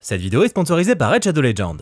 Cette vidéo est sponsorisée par Raid Shadow Legends.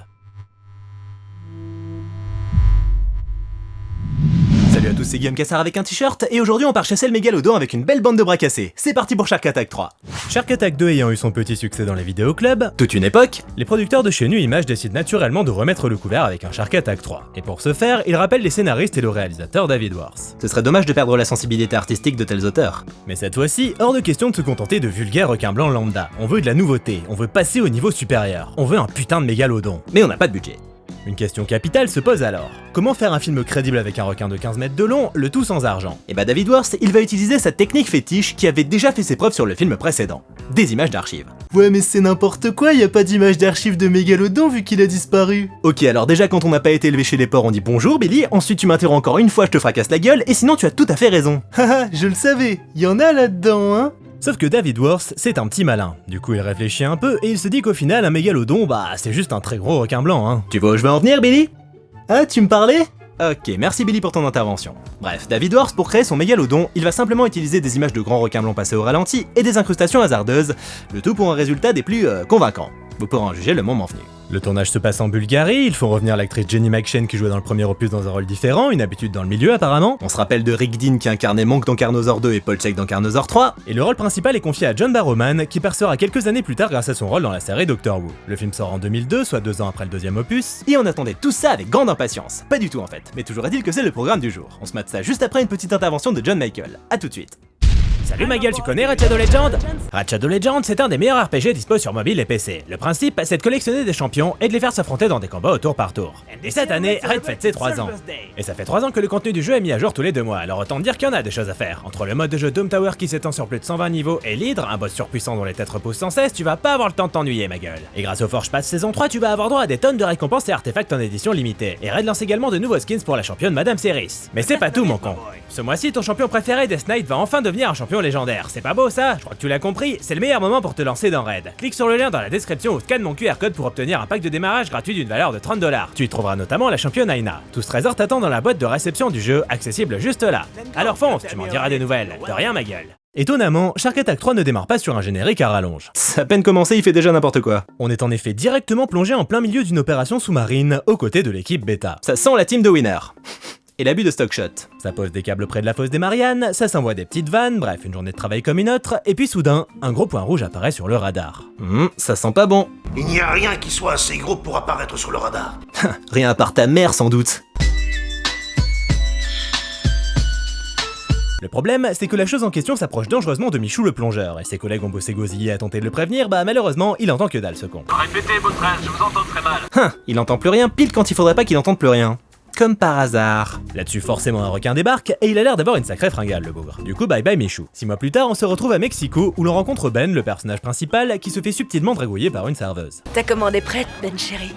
Salut à tous, c'est Guillaume Cassard avec un t-shirt, et aujourd'hui on part chasser le mégalodon avec une belle bande de bras cassés. C'est parti pour Shark Attack 3. Shark Attack 2 ayant eu son petit succès dans les vidéoclubs, toute une époque, les producteurs de chez Nu Images décident naturellement de remettre le couvert avec un Shark Attack 3. Et pour ce faire, ils rappellent les scénaristes et le réalisateur David Wars. Ce serait dommage de perdre la sensibilité artistique de tels auteurs. Mais cette fois-ci, hors de question de se contenter de vulgaires requins blancs lambda. On veut de la nouveauté, on veut passer au niveau supérieur, on veut un putain de mégalodon. Mais on n'a pas de budget. Une question capitale se pose alors. Comment faire un film crédible avec un requin de 15 mètres de long, le tout sans argent? Et bah David Wars, il va utiliser sa technique fétiche qui avait déjà fait ses preuves sur le film précédent. Des images d'archives. Ouais mais c'est n'importe quoi, y a pas d'image d'archives de mégalodon vu qu'il a disparu. Ok, alors déjà quand on n'a pas été élevé chez les porcs on dit bonjour Billy, ensuite tu m'interromps encore une fois, je te fracasse la gueule, et sinon tu as tout à fait raison. Haha, je le savais, y en a là-dedans hein. Sauf que David Wars, c'est un petit malin. Du coup, il réfléchit un peu et il se dit qu'au final, un mégalodon, bah, c'est juste un très gros requin blanc, hein. Tu vois où je veux en venir, Billy? Ah, tu me parlais? Ok, merci Billy pour ton intervention. Bref, David Wars, pour créer son mégalodon, il va simplement utiliser des images de grands requins blancs passés au ralenti et des incrustations hasardeuses, le tout pour un résultat des plus convaincants. Vous pourrez en juger le moment venu. Le tournage se passe en Bulgarie, il faut revenir l'actrice Jenny McShane qui jouait dans le premier opus dans un rôle différent, une habitude dans le milieu apparemment. On se rappelle de Rick Dean qui incarnait Monk dans Carnosaur 2 et Paul Check dans Carnosaur 3. Et le rôle principal est confié à John Barrowman qui percera quelques années plus tard grâce à son rôle dans la série Doctor Who. Le film sort en 2002, soit 2 ans après le deuxième opus, et on attendait tout ça avec grande impatience. Pas du tout en fait, mais toujours est-il que c'est le programme du jour. On se mate ça juste après une petite intervention de John Michael. A tout de suite. Salut ma gueule, tu connais Raid Shadow Legends? Raid Shadow Legends, c'est un des meilleurs RPG dispo sur mobile et PC. Le principe, c'est de collectionner des champions et de les faire s'affronter dans des combats au tour par tour. Et cette année, Raid fête ses 3 ans. Et ça fait 3 ans que le contenu du jeu est mis à jour tous les 2 mois, alors autant dire qu'il y en a des choses à faire. Entre le mode de jeu Doom Tower qui s'étend sur plus de 120 niveaux et l'Hydre, un boss surpuissant dont les têtes repoussent sans cesse, tu vas pas avoir le temps de t'ennuyer ma gueule. Et grâce au Forge Pass saison 3, tu vas avoir droit à des tonnes de récompenses et artefacts en édition limitée. Et Raid lance également de nouveaux skins pour la championne Madame Ceris. Mais c'est pas tout mon con. Ce mois-ci, ton champion préféré Death Knight va enfin devenir un champion légendaire. C'est pas beau ça? Je crois que tu l'as compris, c'est le meilleur moment pour te lancer dans Raid. Clique sur le lien dans la description ou scanne mon QR code pour obtenir un pack de démarrage gratuit d'une valeur de 30 $. Tu y trouveras notamment la championne Aina. Tout ce trésor t'attend dans la boîte de réception du jeu, accessible juste là. Alors fonce, tu m'en diras des nouvelles. De rien ma gueule. Étonnamment, Shark Attack 3 ne démarre pas sur un générique à rallonge. C'est à peine commencé, il fait déjà n'importe quoi. On est en effet directement plongé en plein milieu d'une opération sous-marine, aux côtés de l'équipe bêta. Ça sent la team de winner. Et l'abus de stockshot. Ça pose des câbles près de la fosse des Mariannes, ça s'envoie des petites vannes, bref, une journée de travail comme une autre, et puis soudain, un gros point rouge apparaît sur le radar. Ça sent pas bon. Il n'y a rien qui soit assez gros pour apparaître sur le radar. Rien à part ta mère sans doute. Le problème, c'est que la chose en question s'approche dangereusement de Michou le plongeur, et ses collègues ont beau s'égosiller à tenter de le prévenir, bah malheureusement, il entend que dalle ce con. Répétez votre phrase, je vous entends très mal. Il entend plus rien pile quand il faudrait pas qu'il entende plus rien. Comme par hasard. Là-dessus, forcément, un requin débarque, et il a l'air d'avoir une sacrée fringale, le bougre. Du coup, bye bye Michou. 6 mois plus tard, on se retrouve à Mexico, où l'on rencontre Ben, le personnage principal, qui se fait subtilement dragouiller par une serveuse. Ta commande est prête, Ben chéri.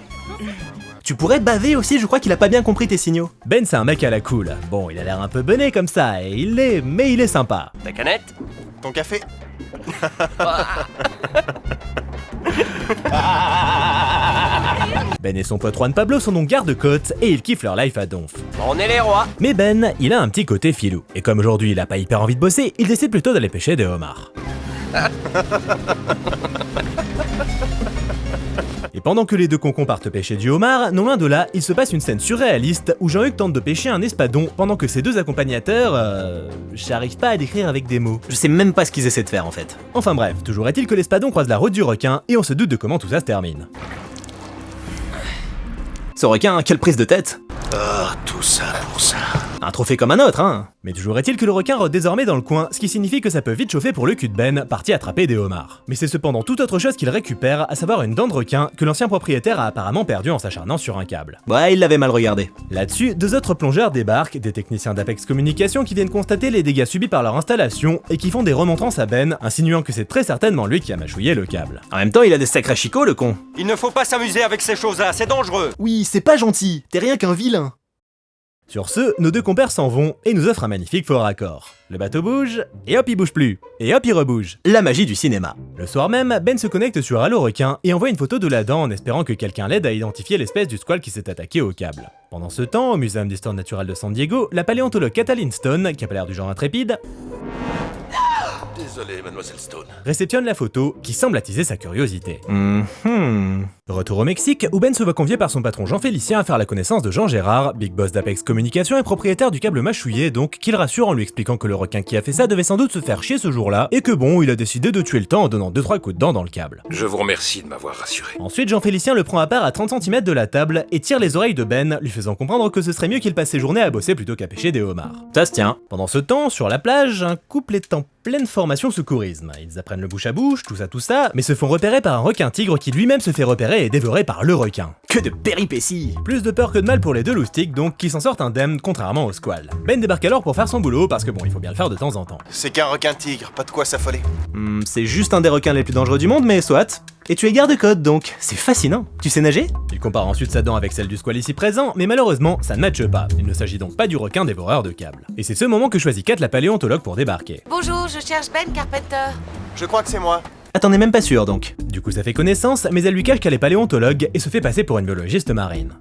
Tu pourrais baver aussi, je crois qu'il a pas bien compris tes signaux. Ben, c'est un mec à la cool. Bon, il a l'air un peu bené comme ça, et il l'est, mais il est sympa. Ta canette? Ton café? Ben et son pote Juan Pablo sont donc garde-côtes et ils kiffent leur life à donf. On est les rois. Mais Ben, il a un petit côté filou. Et comme aujourd'hui il a pas hyper envie de bosser, il décide plutôt d'aller pêcher des homards. Et pendant que les deux concons partent pêcher du homard, non loin de là, il se passe une scène surréaliste où Jean-Hugues tente de pêcher un espadon pendant que ses deux accompagnateurs... j'arrive pas à décrire avec des mots. Je sais même pas ce qu'ils essaient de faire en fait. Enfin bref, toujours est-il que l'espadon croise la route du requin et on se doute de comment tout ça se termine. Ce requin, quelle prise de tête! Oh, tout ça pour ça. Un trophée comme un autre, hein. Mais toujours est-il que le requin rôde désormais dans le coin, ce qui signifie que ça peut vite chauffer pour le cul de Ben, parti attraper des homards. Mais c'est cependant toute autre chose qu'il récupère, à savoir une dent de requin que l'ancien propriétaire a apparemment perdu en s'acharnant sur un câble. Ouais, il l'avait mal regardé. Là-dessus, 2 autres plongeurs débarquent, des techniciens d'Apex Communication qui viennent constater les dégâts subis par leur installation et qui font des remontrances à Ben, insinuant que c'est très certainement lui qui a mâchouillé le câble. En même temps, il a des sacrés chicots, le con. Il ne faut pas s'amuser avec ces choses-là, c'est dangereux. Oui, c'est pas gentil, t'es rien qu'un vilain. Sur ce, nos deux compères s'en vont et nous offrent un magnifique faux raccord. Le bateau bouge, et hop il bouge plus, et hop il rebouge. La magie du cinéma. Le soir même, Ben se connecte sur Halo Requin et envoie une photo de la dent en espérant que quelqu'un l'aide à identifier l'espèce du squale qui s'est attaqué au câble. Pendant ce temps, au Muséum d'Histoire Naturelle de San Diego, la paléontologue Kathleen Stone, qui a pas l'air du genre intrépide, Désolé, mademoiselle Stone. réceptionne la photo qui semble attiser sa curiosité. Retour au Mexique, où Ben se voit convié par son patron Jean-Félicien à faire la connaissance de Jean Gérard, big boss d'Apex Communication et propriétaire du câble mâchouillé, donc qu'il rassure en lui expliquant que le requin qui a fait ça devait sans doute se faire chier ce jour-là, et que bon, il a décidé de tuer le temps en donnant 2-3 coups de dent dans le câble. Je vous remercie de m'avoir rassuré. Ensuite, Jean-Félicien le prend à part à 30 cm de la table et tire les oreilles de Ben, lui faisant comprendre que ce serait mieux qu'il passe ses journées à bosser plutôt qu'à pêcher des homards. Ça se tient. Pendant ce temps, sur la plage, un couple est en pleine formation secourisme. Ils apprennent le bouche à bouche, tout ça, mais se font repérer par un requin-tigre qui lui-même se fait repérer et dévorer par le requin. Que de péripéties! Plus de peur que de mal pour les deux loustiques, donc, qui s'en sortent indemnes, contrairement au squal. Ben débarque alors pour faire son boulot, parce que bon, il faut bien le faire de temps en temps. C'est qu'un requin-tigre, pas de quoi s'affoler. C'est juste un des requins les plus dangereux du monde, mais soit. Et tu es garde-côte donc, c'est fascinant. Tu sais nager? Il compare ensuite sa dent avec celle du squal ici présent, mais malheureusement, ça ne matche pas. Il ne s'agit donc pas du requin dévoreur de câbles. Et c'est ce moment que choisit Kat, la paléontologue, pour débarquer. Bonjour, je cherche Ben Carpenter. Je crois que c'est moi. Ah, t'en es même pas sûr donc. Du coup, ça fait connaissance, mais elle lui cache qu'elle est paléontologue et se fait passer pour une biologiste marine.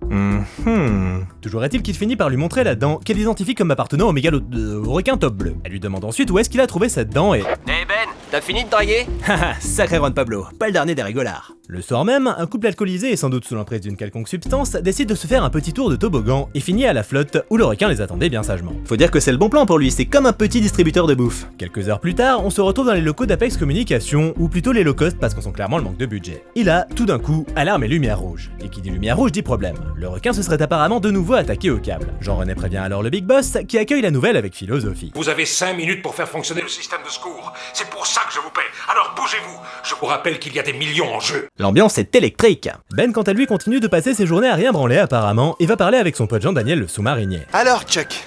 Toujours est-il qu'il finit par lui montrer la dent qu'elle identifie comme appartenant au requin top bleu. Elle lui demande ensuite où est-ce qu'il a trouvé cette dent et... Eh Ben, t'as fini de draguer? Haha, sacré Juan Pablo, pas le dernier des rigolards. Le soir même, un couple alcoolisé et sans doute sous l'emprise d'une quelconque substance décide de se faire un petit tour de toboggan et finit à la flotte où le requin les attendait bien sagement. Faut dire que c'est le bon plan pour lui, c'est comme un petit distributeur de bouffe. Quelques heures plus tard, on se retrouve dans les locaux d'Apex Communication, ou plutôt les low cost parce qu'on sent clairement le manque de budget. Et là, tout d'un coup, alarme et lumière rouge. Et qui dit lumière rouge dit problème. Le requin se serait apparemment de nouveau attaqué au câble. Jean-René prévient alors le big boss qui accueille la nouvelle avec philosophie. Vous avez 5 minutes pour faire fonctionner le système de secours. C'est pour ça que je vous paie. Alors bougez-vous. Je vous rappelle qu'il y a des millions en jeu. L'ambiance est électrique. Ben, quant à lui, continue de passer ses journées à rien branler apparemment et va parler avec son pote Jean-Daniel le sous-marinier. Alors, Chuck,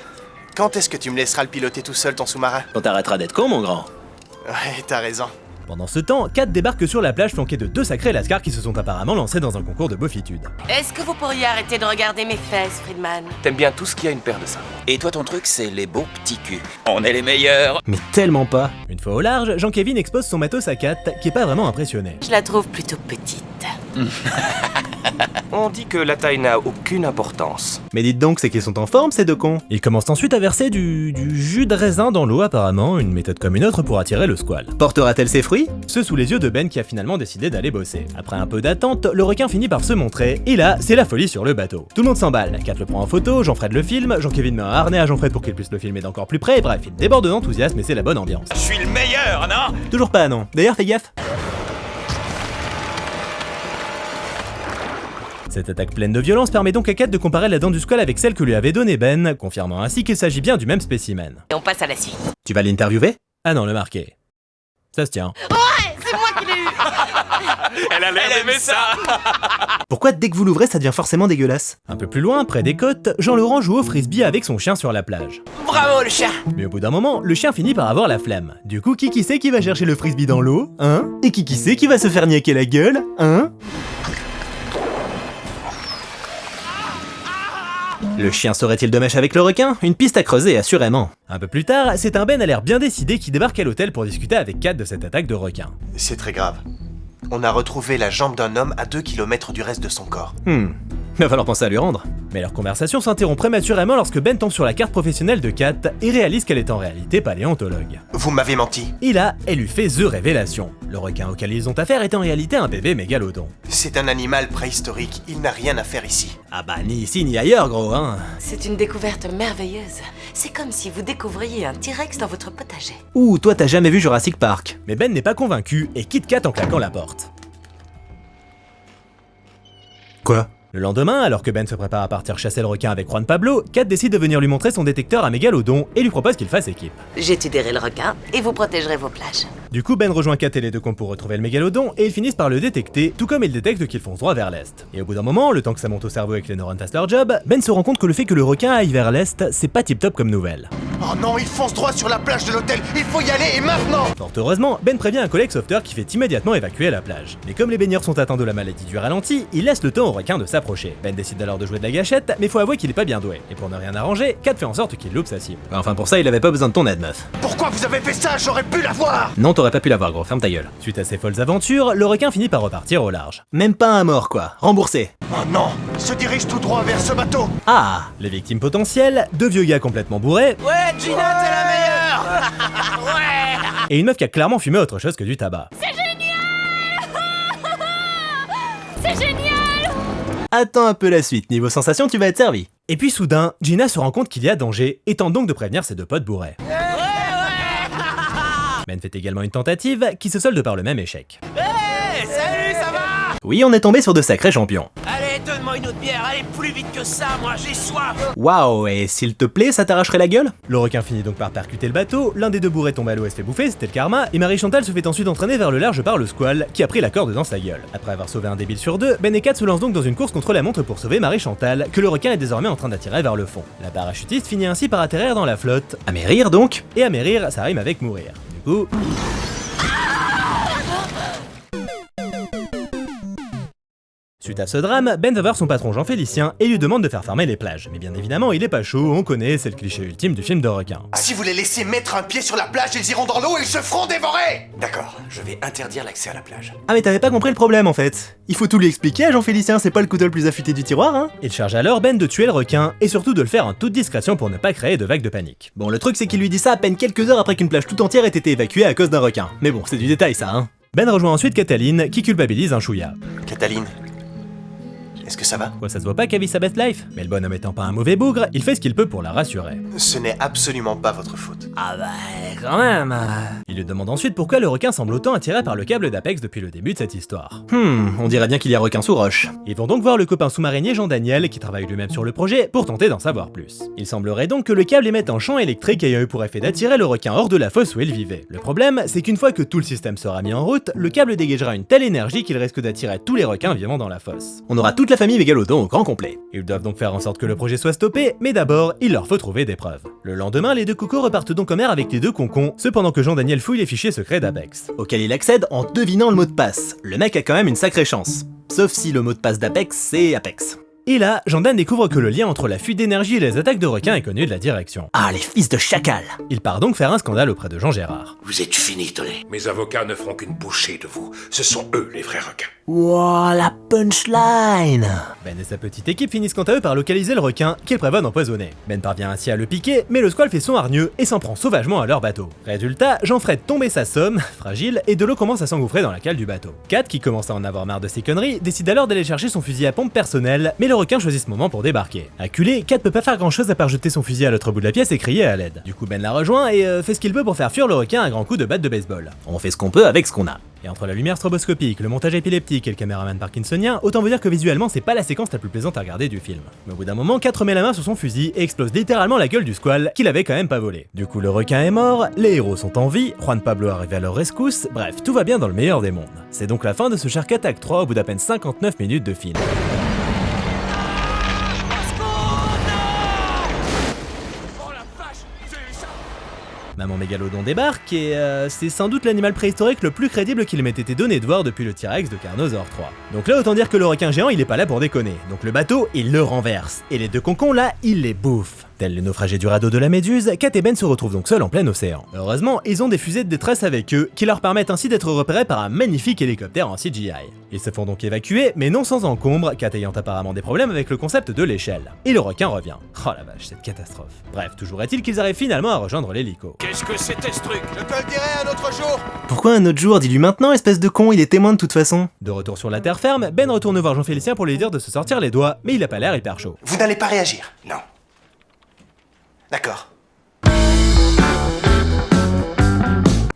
quand est-ce que tu me laisseras le piloter tout seul ton sous-marin? Quand t'arrêteras d'être con, mon grand. Ouais, t'as raison. Pendant ce temps, Kat débarque sur la plage flanquée de 2 sacrés lascars qui se sont apparemment lancés dans un concours de beaufitude. Est-ce que vous pourriez arrêter de regarder mes fesses, Friedman? T'aimes bien tout ce qui a une paire de seins. Et toi, ton truc, c'est les beaux petits culs. On est les meilleurs. Mais tellement pas. Une fois au large, Jean-Kevin expose son matos à Kat, qui est pas vraiment impressionné. Je la trouve plutôt petite. On dit que la taille n'a aucune importance. Mais dites donc, c'est qu'ils sont en forme ces deux cons. Ils commencent ensuite à verser du jus de raisin dans l'eau apparemment, une méthode comme une autre pour attirer le squal. Portera-t-elle ses fruits? Ce sous les yeux de Ben qui a finalement décidé d'aller bosser. Après un peu d'attente, le requin finit par se montrer, et là, c'est la folie sur le bateau. Tout le monde s'emballe, Kat le prend en photo, Jean-Fred le filme, Jean-Kevin met un harnais à Jean-Fred pour qu'il puisse le filmer d'encore plus près, bref, il déborde d'enthousiasme et c'est la bonne ambiance. Je suis le meilleur, non? Toujours pas, non. D'ailleurs, fais gaffe. Cette attaque pleine de violence permet donc à Kat de comparer la dent du squal avec celle que lui avait donnée Ben, confirmant ainsi qu'il s'agit bien du même spécimen. Et on passe à la suite. Tu vas l'interviewer? Ah non, le marquer. Ça se tient. C'est moi qui l'ai eu. Elle a l'air d'aimer ça. Pourquoi dès que vous l'ouvrez ça devient forcément dégueulasse? Un peu plus loin, près des côtes, Jean-Laurent joue au frisbee avec son chien sur la plage. Bravo, le chien. Mais au bout d'un moment, le chien finit par avoir la flemme. Du coup, qui sait qui va chercher le frisbee dans l'eau? Hein? Et qui sait qui va se faire niaquer la gueule? Hein? Le chien serait-il de mèche avec le requin? Une piste à creuser, assurément. Un peu plus tard, c'est un Ben à l'air bien décidé qui débarque à l'hôtel pour discuter avec Kat de cette attaque de requin. C'est très grave. On a retrouvé la jambe d'un homme à 2 km du reste de son corps. Va falloir penser à lui rendre. Mais leur conversation s'interrompt prématurément lorsque Ben tombe sur la carte professionnelle de Kat et réalise qu'elle est en réalité paléontologue. Vous m'avez menti. Et là, elle lui fait The révélation. Le requin auquel ils ont affaire est en réalité un bébé mégalodon. C'est un animal préhistorique, il n'a rien à faire ici. Ah bah ni ici ni ailleurs gros hein. C'est une découverte merveilleuse. C'est comme si vous découvriez un T-Rex dans votre potager. Ouh, toi t'as jamais vu Jurassic Park. Mais Ben n'est pas convaincu et quitte Kat en claquant la porte. Quoi? Le lendemain, alors que Ben se prépare à partir chasser le requin avec Juan Pablo, Kat décide de venir lui montrer son détecteur à mégalodon et lui propose qu'il fasse équipe. J'étudierai le requin et vous protégerez vos plages. Du coup, Ben rejoint Kat et les deux cons pour retrouver le mégalodon et ils finissent par le détecter, tout comme ils détectent qu'ils foncent droit vers l'est. Et au bout d'un moment, le temps que ça monte au cerveau et que les neurones fassent leur job, Ben se rend compte que le fait que le requin aille vers l'est, c'est pas tip top comme nouvelle. Oh non, il fonce droit sur la plage de l'hôtel, il faut y aller et maintenant! Fort heureusement, Ben prévient un collègue sauveteur qui fait immédiatement évacuer la plage. Mais comme les baigneurs sont atteints de la maladie du ralenti, il laisse le temps au requin de s'approcher. Ben décide alors de jouer de la gâchette, mais faut avouer qu'il est pas bien doué. Et pour ne rien arranger, Kat fait en sorte qu'il loupe sa cible. Enfin pour ça, il avait pas besoin de ton aide, meuf. Pourquoi vous avez fait ça? J'aurais pu la voir! Non, t'aurais pas pu l'avoir, gros, ferme ta gueule. Suite à ces folles aventures, le requin finit par repartir au large. Même pas un mort, quoi. Remboursé. Oh non! Se dirige tout droit vers ce bateau! Ah, les victimes potentielles, deux vieux gars complètement bourrés, Ouais, Gina, t'es la meilleure. et une meuf qui a clairement fumé autre chose que du tabac. C'est génial! Attends un peu la suite, niveau sensation tu vas être servi. Et puis soudain, Gina se rend compte qu'il y a danger et tente donc de prévenir ses deux potes bourrés. Ben fait également une tentative qui se solde par le même échec. Hey, salut, ça va? Oui, on est tombé sur de sacrés champions. Allez, donne-moi une autre bière, allez plus vite que ça, moi j'ai soif. Waouh, et s'il te plaît, ça t'arracherait la gueule? Le requin finit donc par percuter le bateau, l'un des deux bourrés tombe à l'eau et se fait bouffer, c'était le karma, et Marie-Chantal se fait ensuite entraîner vers le large par le squale, qui a pris la corde dans sa gueule. Après avoir sauvé un débile sur deux, Ben et Kat se lancent donc dans une course contre la montre pour sauver Marie-Chantal, que le requin est désormais en train d'attirer vers le fond. La parachutiste finit ainsi par atterrir dans la flotte. Amérir donc? Et amérir, ça rime avec mourir. Du coup... Suite à ce drame, Ben va voir son patron Jean-Félicien et lui demande de faire fermer les plages. Mais bien évidemment, il est pas chaud, on connaît, c'est le cliché ultime du film de requin. Si vous les laissez mettre un pied sur la plage, ils iront dans l'eau et ils se feront dévorer. D'accord, je vais interdire l'accès à la plage. Ah mais t'avais pas compris le problème en fait. Il faut tout lui expliquer à Jean-Félicien, c'est pas le couteau le plus affûté du tiroir, hein. Il charge alors Ben de tuer le requin, et surtout de le faire en toute discrétion pour ne pas créer de vagues de panique. Bon, le truc c'est qu'il lui dit ça à peine quelques heures après qu'une plage tout entière ait été évacuée à cause d'un requin. Mais bon, c'est du détail ça, hein. Ben rejoint ensuite Cataline, qui culpabilise un chouïa. Cataline, est-ce que ça va? Quoi, ça se voit pas qu'Avis sa best life? Mais le bonhomme étant pas un mauvais bougre, il fait ce qu'il peut pour la rassurer. Ce n'est absolument pas votre faute. Ah bah, quand même. Il lui demande ensuite pourquoi le requin semble autant attiré par le câble d'Apex depuis le début de cette histoire. On dirait bien qu'il y a requin sous roche. Ils vont donc voir le copain sous-marinier Jean-Daniel, qui travaille lui-même sur le projet, pour tenter d'en savoir plus. Il semblerait donc que le câble émette un champ électrique ayant eu pour effet d'attirer le requin hors de la fosse où il vivait. Le problème, c'est qu'une fois que tout le système sera mis en route, le câble dégagera une telle énergie qu'il risque d'attirer tous les requins vivant dans la fosse. On aura toute la famille Mégalodon au grand complet. Ils doivent donc faire en sorte que le projet soit stoppé, mais d'abord, il leur faut trouver des preuves. Le lendemain, les deux cocos repartent donc en mer avec les deux concons, cependant que Jean-Daniel fouille les fichiers secrets d'Apex, auquel il accède en devinant le mot de passe. Le mec a quand même une sacrée chance. Sauf si le mot de passe d'Apex, c'est Apex. Et là, Jean-Dan découvre que le lien entre la fuite d'énergie et les attaques de requins est connu de la direction. Ah, les fils de chacal! Il part donc faire un scandale auprès de Jean Gérard. Vous êtes fini, Tony. Mes avocats ne feront qu'une bouchée de vous. Ce sont eux les vrais requins. Wouah, la punchline! Ben et sa petite équipe finissent quant à eux par localiser le requin qu'ils prévoient d'empoisonner. Ben parvient ainsi à le piquer, mais le squale fait son hargneux et s'en prend sauvagement à leur bateau. Résultat, Jean-Fred tombe et s'assomme, fragile, et de l'eau commence à s'engouffrer dans la cale du bateau. Kat, qui commence à en avoir marre de ses conneries, décide alors d'aller chercher son fusil à pompe personnel, mais le requin choisit ce moment pour débarquer. Acculé, Kat peut pas faire grand chose à part jeter son fusil à l'autre bout de la pièce et crier à l'aide. Du coup Ben la rejoint et fait ce qu'il peut pour faire fuir le requin à grands coups de batte de baseball. On fait ce qu'on peut avec ce qu'on a. Et entre la lumière stroboscopique, le montage épileptique et le caméraman parkinsonien, autant vous dire que visuellement c'est pas la séquence la plus plaisante à regarder du film. Mais au bout d'un moment, Kat remet la main sur son fusil et explose littéralement la gueule du squale, qu'il avait quand même pas volé. Du coup le requin est mort, les héros sont en vie, Juan Pablo arrive à leur rescousse, bref, tout va bien dans le meilleur des mondes. C'est donc la fin de ce Shark Attack 3 au bout d'à peine 59 minutes de film. Maman Mégalodon débarque et c'est sans doute l'animal préhistorique le plus crédible qu'il m'ait été donné de voir depuis le T-Rex de Carnosaur 3. Donc là autant dire que le requin géant il est pas là pour déconner, donc le bateau il le renverse, et les deux concons là il les bouffe. Tels les naufragés du radeau de la Méduse, Kat et Ben se retrouvent donc seuls en plein océan. Heureusement, ils ont des fusées de détresse avec eux, qui leur permettent ainsi d'être repérés par un magnifique hélicoptère en CGI. Ils se font donc évacuer, mais non sans encombre, Kat ayant apparemment des problèmes avec le concept de l'échelle. Et le requin revient. Oh la vache, cette catastrophe. Bref, toujours est-il qu'ils arrivent finalement à rejoindre l'hélico. Qu'est-ce que c'était ce truc? Je te le dirai un autre jour. Pourquoi un autre jour? Dis-lui maintenant, espèce de con, il est témoin de toute façon. De retour sur la terre ferme, Ben retourne voir Jean-Félicien pour lui dire de se sortir les doigts, mais il a pas l'air hyper chaud. Vous n'allez pas réagir? Non. D'accord.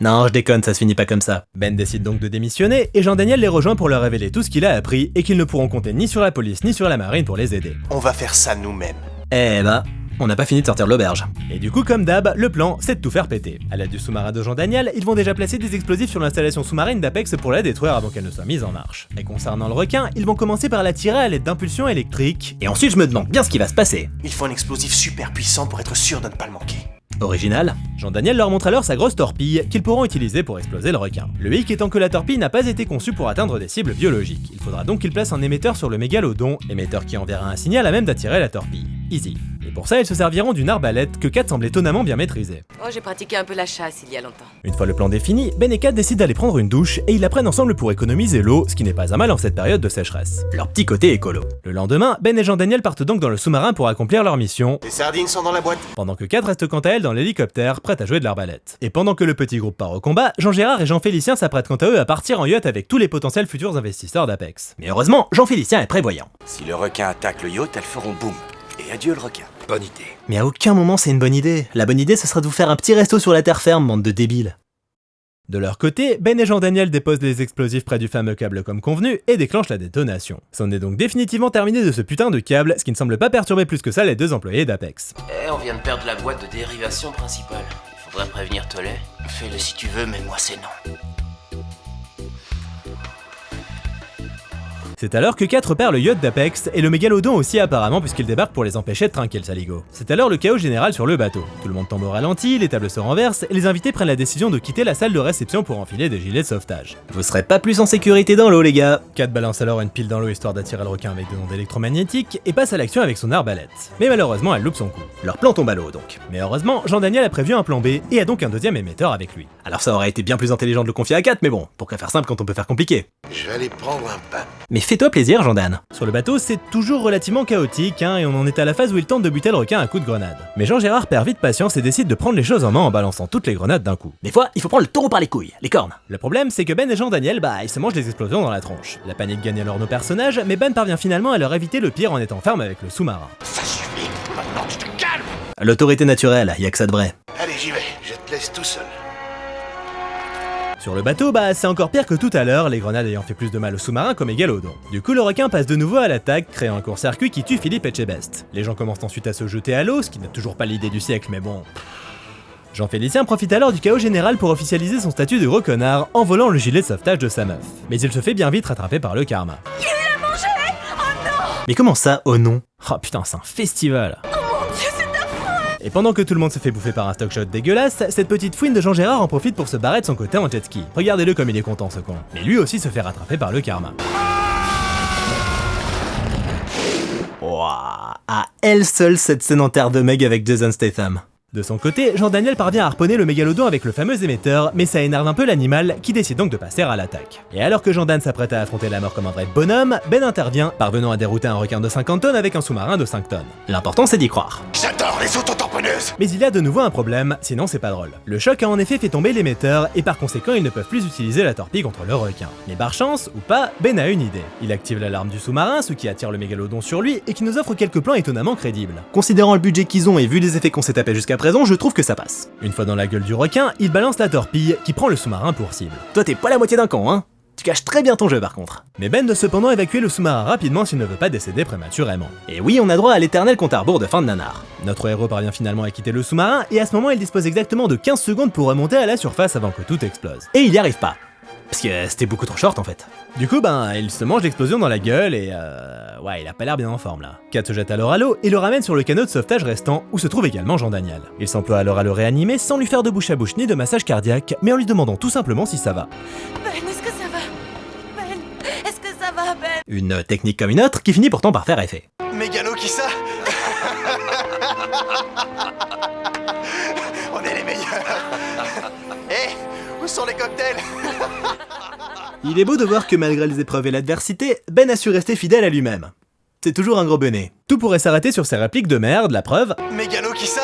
Non, je déconne, ça se finit pas comme ça. Ben décide donc de démissionner, et Jean-Daniel les rejoint pour leur révéler tout ce qu'il a appris, et qu'ils ne pourront compter ni sur la police ni sur la marine pour les aider. On va faire ça nous-mêmes. Eh bah, on n'a pas fini de sortir de l'auberge. Et du coup, comme d'hab, le plan, c'est de tout faire péter. À l'aide du sous-marin de Jean-Daniel, ils vont déjà placer des explosifs sur l'installation sous-marine d'Apex pour la détruire avant qu'elle ne soit mise en marche. Et concernant le requin, ils vont commencer par l'attirer à l'aide d'impulsions électriques. Et ensuite, je me demande bien ce qui va se passer. Il faut un explosif super puissant pour être sûr de ne pas le manquer. Original. Jean-Daniel leur montre alors sa grosse torpille qu'ils pourront utiliser pour exploser le requin. Le hic étant que la torpille n'a pas été conçue pour atteindre des cibles biologiques. Il faudra donc qu'ils placent un émetteur sur le mégalodon, émetteur qui enverra un signal à même d'attirer la torpille. Easy. Et pour ça, ils se serviront d'une arbalète que Kat semble étonnamment bien maîtriser. Oh, j'ai pratiqué un peu la chasse il y a longtemps. Une fois le plan défini, Ben et Kat décident d'aller prendre une douche et ils la prennent ensemble pour économiser l'eau, ce qui n'est pas un mal en cette période de sécheresse. Leur petit côté écolo. Le lendemain, Ben et Jean-Daniel partent donc dans le sous-marin pour accomplir leur mission, Les sardines sont dans la boîte. pendant que Kat reste quant à elle dans l'hélicoptère, prête à jouer de l'arbalète. Et pendant que le petit groupe part au combat, Jean-Gérard et Jean-Félicien s'apprêtent quant à eux à partir en yacht avec tous les potentiels futurs investisseurs d'Apex. Mais heureusement, Jean-Félicien est prévoyant. Si le requin attaque le yacht, elles feront boum. Et adieu le requin. Bonne idée. Mais à aucun moment c'est une bonne idée. La bonne idée, ce serait de vous faire un petit resto sur la terre ferme, bande de débiles. De leur côté, Ben et Jean-Daniel déposent les explosifs près du fameux câble comme convenu et déclenchent la détonation. C'en est donc définitivement terminé de ce putain de câble, ce qui ne semble pas perturber plus que ça les deux employés d'Apex. On vient de perdre la boîte de dérivation principale. Il faudrait prévenir Tollet. Fais-le si tu veux, mais moi c'est non. C'est alors que Kat repère le yacht d'Apex, et le mégalodon aussi apparemment puisqu'il débarque pour les empêcher de trinquer le saligo. C'est alors le chaos général sur le bateau. Tout le monde tombe au ralenti, les tables se renversent, et les invités prennent la décision de quitter la salle de réception pour enfiler des gilets de sauvetage. Vous serez pas plus en sécurité dans l'eau les gars. Kat balance alors une pile dans l'eau histoire d'attirer le requin avec des ondes électromagnétiques, et passe à l'action avec son arbalète. Mais malheureusement elle loupe son coup. Leur plan tombe à l'eau donc. Mais heureusement, Jean-Daniel a prévu un plan B, et a donc un deuxième émetteur avec lui. Alors ça aurait été bien plus intelligent de le confier à Kat, mais bon, pourquoi faire simple quand on peut faire compliqué? Je vais aller prendre un pain. Mais fais-toi plaisir, Jean-Dan. Sur le bateau, c'est toujours relativement chaotique, et on en est à la phase où il tente de buter le requin à coups de grenade. Mais Jean-Gérard perd vite patience et décide de prendre les choses en main en balançant toutes les grenades d'un coup. Des fois, il faut prendre le taureau par les couilles, les cornes. Le problème, c'est que Ben et Jean-Daniel, ils se mangent des explosions dans la tronche. La panique gagne alors nos personnages, mais Ben parvient finalement à leur éviter le pire en étant ferme avec le sous-marin. Ça suffit. Maintenant, tu te calmes. L'autorité naturelle, y a que ça de vrai. Allez, j'y vais. Je te laisse tout seul. Sur le bateau, c'est encore pire que tout à l'heure, les grenades ayant fait plus de mal au sous-marin qu'au mégalodon. Du coup, le requin passe de nouveau à l'attaque, créant un court-circuit qui tue Philippe Etchebest. Les gens commencent ensuite à se jeter à l'eau, ce qui n'a toujours pas l'idée du siècle, mais bon... Jean-Félicien profite alors du chaos général pour officialiser son statut de gros connard en volant le gilet de sauvetage de sa meuf. Mais il se fait bien vite rattraper par le karma. Il l'a mangé! Oh non! Mais comment ça, oh non? Oh putain, c'est un festival! Et pendant que tout le monde se fait bouffer par un stock shot dégueulasse, cette petite fouine de Jean-Gérard en profite pour se barrer de son côté en jet ski. Regardez-le comme il est content ce con. Mais lui aussi se fait rattraper par le karma. Ouah, à elle seule cette scène en terre de Meg avec Jason Statham. De son côté, Jean-Daniel parvient à harponner le mégalodon avec le fameux émetteur, mais ça énerve un peu l'animal qui décide donc de passer à l'attaque. Et alors que Jean-Dan s'apprête à affronter la mort comme un vrai bonhomme, Ben intervient, parvenant à dérouter un requin de 50 tonnes avec un sous-marin de 5 tonnes. L'important c'est d'y croire. J'adore les autotamponneuses. Mais il y a de nouveau un problème, sinon c'est pas drôle. Le choc a en effet fait tomber l'émetteur, et par conséquent ils ne peuvent plus utiliser la torpille contre le requin. Mais par chance, ou pas, Ben a une idée. Il active l'alarme du sous-marin, ce qui attire le mégalodon sur lui, et qui nous offre quelques plans étonnamment crédibles. Considérant le budget qu'ils ont et vu les effets qu'on s'est tapé jusqu'à présent, je trouve que ça passe. Une fois dans la gueule du requin, il balance la torpille, qui prend le sous-marin pour cible. Toi t'es pas la moitié d'un con, hein? Tu caches très bien ton jeu par contre. Mais Ben doit cependant évacuer le sous-marin rapidement s'il ne veut pas décéder prématurément. Et oui, on a droit à l'éternel compte à rebours de fin de nanar. Notre héros parvient finalement à quitter le sous-marin, et à ce moment il dispose exactement de 15 secondes pour remonter à la surface avant que tout explose. Et il y arrive pas. Parce que c'était beaucoup trop short en fait. Du coup, il se mange l'explosion dans la gueule et ouais, il a pas l'air bien en forme là. Kat se jette alors à l'eau et le ramène sur le canot de sauvetage restant, où se trouve également Jean-Daniel. Il s'emploie alors à le réanimer sans lui faire de bouche à bouche ni de massage cardiaque, mais en lui demandant tout simplement si ça va. Ben, est-ce que ça va? Ben, est-ce que ça va, Ben? Une technique comme une autre qui finit pourtant par faire effet. Mégalo, qui ça? On est les meilleurs. Où sont les cocktails? Il est beau de voir que malgré les épreuves et l'adversité, Ben a su rester fidèle à lui-même. C'est toujours un gros bonnet. Tout pourrait s'arrêter sur ses répliques de merde, la preuve... Mégalo, qui ça?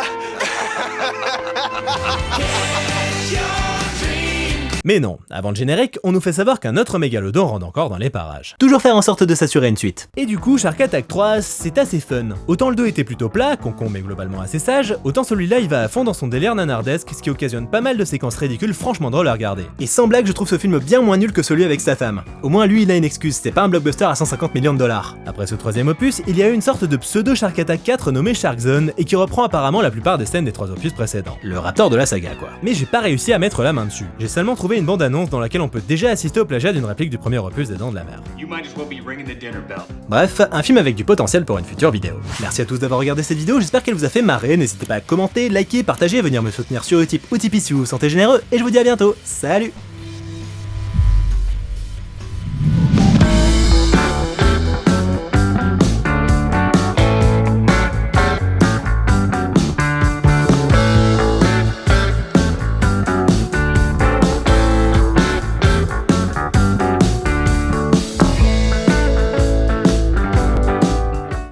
Mais non, avant le générique, on nous fait savoir qu'un autre mégalodon rôde encore dans les parages. Toujours faire en sorte de s'assurer une suite. Et du coup, Shark Attack 3, c'est assez fun. Autant le 2 était plutôt plat, concon mais globalement assez sage, autant celui-là il va à fond dans son délire nanardesque, ce qui occasionne pas mal de séquences ridicules franchement drôles à regarder. Et sans blague, je trouve ce film bien moins nul que celui avec Statham. Au moins lui il a une excuse, c'est pas un blockbuster à 150 millions de dollars. Après ce troisième opus, il y a eu une sorte de pseudo Shark Attack 4 nommé Shark Zone, et qui reprend apparemment la plupart des scènes des 3 opus précédents. Le Raptor de la saga quoi. Mais j'ai pas réussi à mettre la main dessus. J'ai seulement trouvé une bande-annonce dans laquelle on peut déjà assister au plagiat d'une réplique du premier opus des Dents de la Mer. Bref, un film avec du potentiel pour une future vidéo. Merci à tous d'avoir regardé cette vidéo, j'espère qu'elle vous a fait marrer, n'hésitez pas à commenter, liker, partager et venir me soutenir sur Utip ou Tipeee si vous vous sentez généreux, et je vous dis à bientôt, salut!